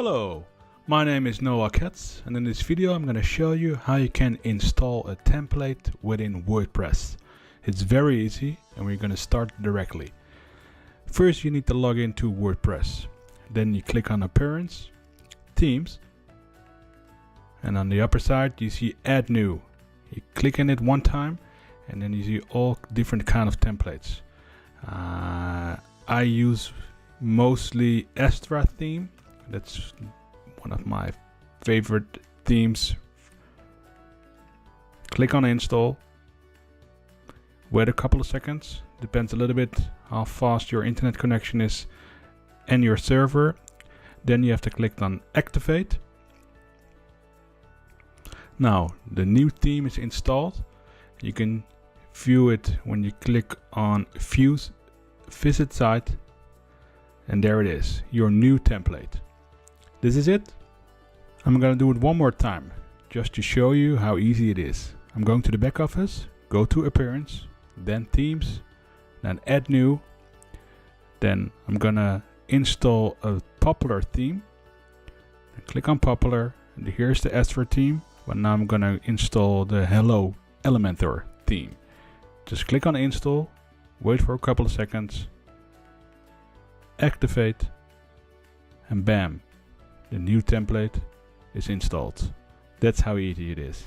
Hello, my name is Noah Katz, and in this video I'm going to show you how you can install a template within WordPress. It's very easy and we're going to start directly. First you need to log into WordPress. Then you click on Appearance, Themes, and on the upper side you see Add New. You click on it one time and then you see all different kind of templates. I use mostly Astra theme. That's one of my favorite themes. Click on install. Wait a couple of seconds. Depends a little bit how fast your internet connection is and your server. Then you have to click on activate. Now the new theme is installed. You can view it when you click on view visit site, and there it is, your new template. This is it. I'm gonna do it one more time just to show you how easy it is. I'm going to the back office, go to Appearance, then Themes, then Add New. Then I'm gonna install a popular theme. And click on popular, and here's the Astra theme. But now I'm gonna install the Hello Elementor theme. Just click on install, wait for a couple of seconds, activate, and bam, the new template is installed. That's how easy it is.